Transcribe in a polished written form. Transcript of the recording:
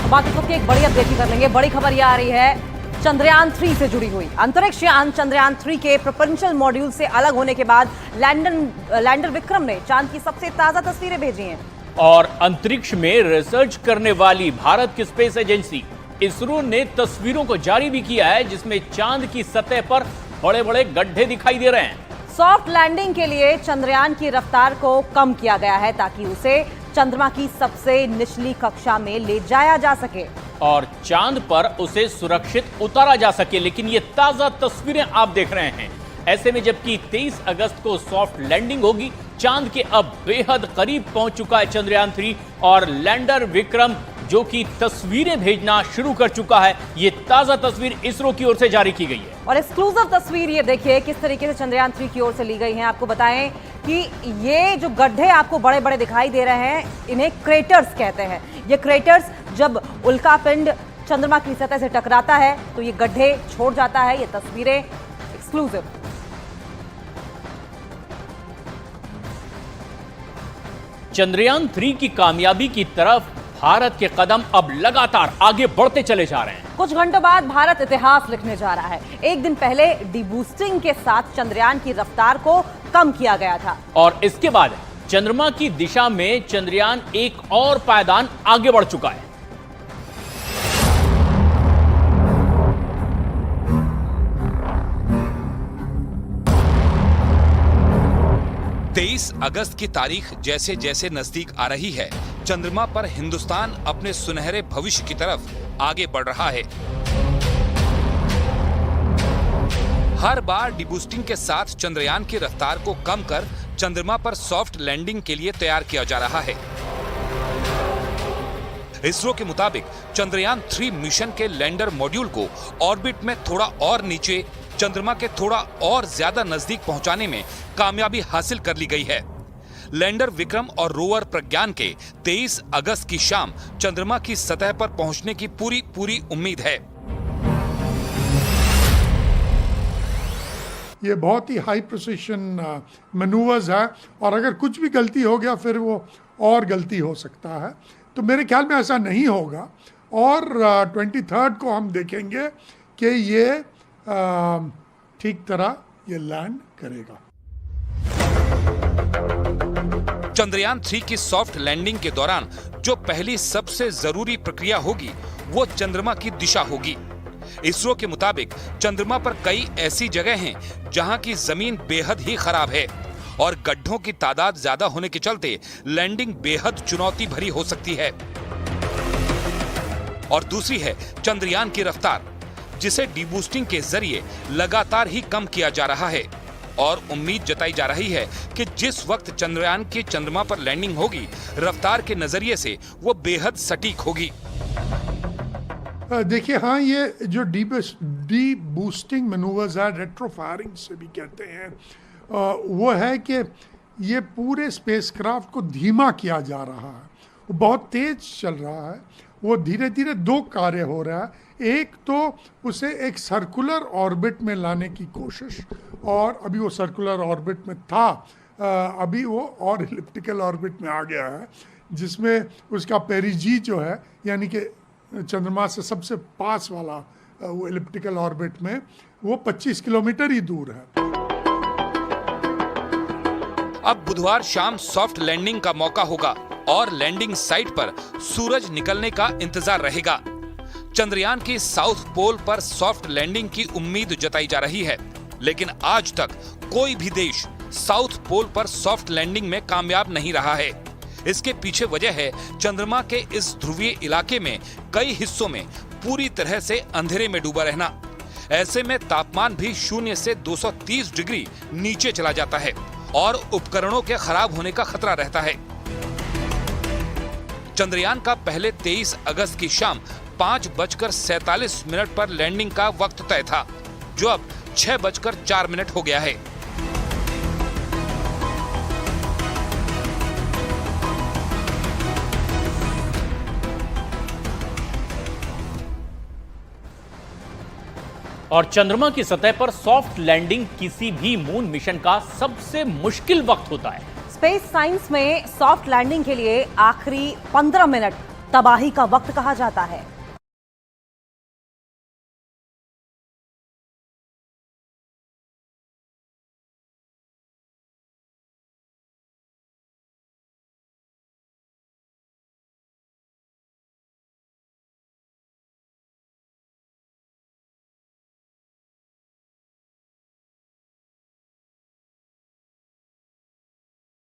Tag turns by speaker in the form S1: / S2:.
S1: बाकी सबकी एक बड़ी अपडेट कर लेंगे। बड़ी खबर ये आ रही है चंद्रयान 3 से जुड़ी हुई। अंतरिक्ष यान चंद्रयान 3 के प्रोपल्शन मॉड्यूल से अलग होने के बाद लैंडर विक्रम ने चांद की सबसे ताजा तस्वीरें भेजी हैं।
S2: और अंतरिक्ष में रिसर्च करने वाली भारत की स्पेस एजेंसी इसरो ने तस्वीरों को जारी भी किया है, जिसमें चांद की सतह पर बड़े बड़े गड्ढे दिखाई दे रहे हैं।
S1: सॉफ्ट लैंडिंग के लिए चंद्रयान की रफ्तार को कम किया गया है ताकि उसे चंद्रमा की सबसे निचली कक्षा में ले जाया जा सके
S2: और चांद पर उसे सुरक्षित उतारा जा सके। लेकिन ये ताजा तस्वीरें आप देख रहे हैं। ऐसे में जबकि 23 अगस्त को सॉफ्ट लैंडिंग होगी, चांद के अब बेहद करीब पहुंच चुका है चंद्रयान 3 और लैंडर विक्रम जो कि तस्वीरें भेजना शुरू कर चुका है। ये ताजा तस्वीर इसरो की ओर से जारी की गई है
S1: और एक्सक्लूसिव तस्वीर ये देखिए किस तरीके से चंद्रयान 3 की ओर से ली गई है। आपको बताएं कि ये जो गड्ढे आपको बड़े बड़े दिखाई दे रहे हैं, इन्हें क्रेटर्स कहते हैं। ये क्रेटर्स जब उल्कापिंड चंद्रमा की सतह से टकराता है तो ये गड्ढे छोड़ जाता है। ये तस्वीरें एक्सक्लूसिव।
S2: चंद्रयान 3 की कामयाबी की तरफ भारत के कदम अब लगातार आगे बढ़ते चले जा रहे हैं।
S1: कुछ घंटों बाद भारत इतिहास लिखने जा रहा है। एक दिन पहले डीबूस्टिंग के साथ चंद्रयान की रफ्तार को कम किया गया था
S2: और इसके बाद चंद्रमा की दिशा में चंद्रयान एक और पायदान आगे बढ़ चुका है।
S3: 23 अगस्त की तारीख जैसे जैसे नजदीक आ रही है, चंद्रमा पर हिंदुस्तान अपने सुनहरे भविष्य की तरफ आगे बढ़ रहा है। हर बार डीबूस्टिंग के साथ चंद्रयान की रफ्तार को कम कर चंद्रमा पर सॉफ्ट लैंडिंग के लिए तैयार किया जा रहा है। इसरो के मुताबिक चंद्रयान 3 मिशन के लैंडर मॉड्यूल को ऑर्बिट में थोड़ा और नीचे, चंद्रमा के थोड़ा और ज्यादा नजदीक पहुंचाने में कामयाबी हासिल कर ली गई है। लैंडर विक्रम और रोवर प्रज्ञान के 23 अगस्त की शाम चंद्रमा की सतह पर पहुंचने की पूरी उम्मीद है।
S4: ये बहुत ही हाई प्रिसिशन मैनूवर्स है और अगर कुछ भी गलती हो गया फिर वो और गलती हो सकता है, तो मेरे ख्याल में ऐसा नहीं होगा। और 23 को हम देखेंगे कि ये ठीक तरह ये लैंड करेगा।
S3: चंद्रयान 3 की सॉफ्ट लैंडिंग के दौरान जो पहली सबसे जरूरी प्रक्रिया होगी वो चंद्रमा की दिशा होगी। इसरो के मुताबिक चंद्रमा पर कई ऐसी जगह हैं जहां की जमीन बेहद ही खराब है और गड्ढों की तादाद ज्यादा होने के चलते लैंडिंग बेहद चुनौती भरी हो सकती है। और दूसरी है चंद्रयान की रफ्तार, जिसे डीबूस्टिंग के जरिए लगातार ही कम किया जा रहा है और उम्मीद जताई जा रही है कि जिस वक्त चंद्रयान की चंद्रमा पर लैंडिंग होगी, रफ्तार के नजरिए से वो बेहद सटीक होगी।
S4: देखिए, हाँ, ये जो डीबूस्टिंग मैनूवर्स है, रेट्रोफायरिंग से भी कहते हैं, वो है कि ये पूरे स्पेसक्राफ्ट को धीमा किया जा रहा है। वो बहुत तेज चल रहा है। वो धीरे धीरे दो कार्य हो रहा है। एक तो उसे एक सर्कुलर ऑर्बिट में लाने की कोशिश, और अभी वो सर्कुलर ऑर्बिट में था, अभी वो और एलिप्टिकल ऑर्बिट में आ गया है, जिसमें उसका पेरिजी जो है, यानी कि चंद्रमा से सबसे पास वाला वो एलिप्टिकल ऑर्बिट में, वो 25 किलोमीटर ही दूर है।
S3: अब बुधवार शाम सॉफ्ट लैंडिंग का मौका होगा और लैंडिंग साइट पर सूरज निकलने का इंतजार रहेगा। चंद्रयान की साउथ पोल पर सॉफ्ट लैंडिंग की उम्मीद जताई जा रही है, लेकिन आज तक कोई भी देश साउथ पोल पर सॉफ्ट लैंडिंग में कामयाब नहीं रहा है। इसके पीछे वजह है चंद्रमा के इस ध्रुवीय इलाके में कई हिस्सों में पूरी तरह से अंधेरे में डूबा रहना। ऐसे में तापमान भी 0 से 230 डिग्री नीचे चला जाता है और उपकरणों के खराब होने का खतरा रहता है। चंद्रयान का पहले 23 अगस्त की शाम 5:47 पर लैंडिंग का वक्त तय था, जो अब 6:04 हो गया है।
S2: और चंद्रमा की सतह पर सॉफ्ट लैंडिंग किसी भी मून मिशन का सबसे मुश्किल वक्त होता है।
S1: स्पेस साइंस में सॉफ्ट लैंडिंग के लिए आखिरी 15 मिनट तबाही का वक्त कहा जाता है।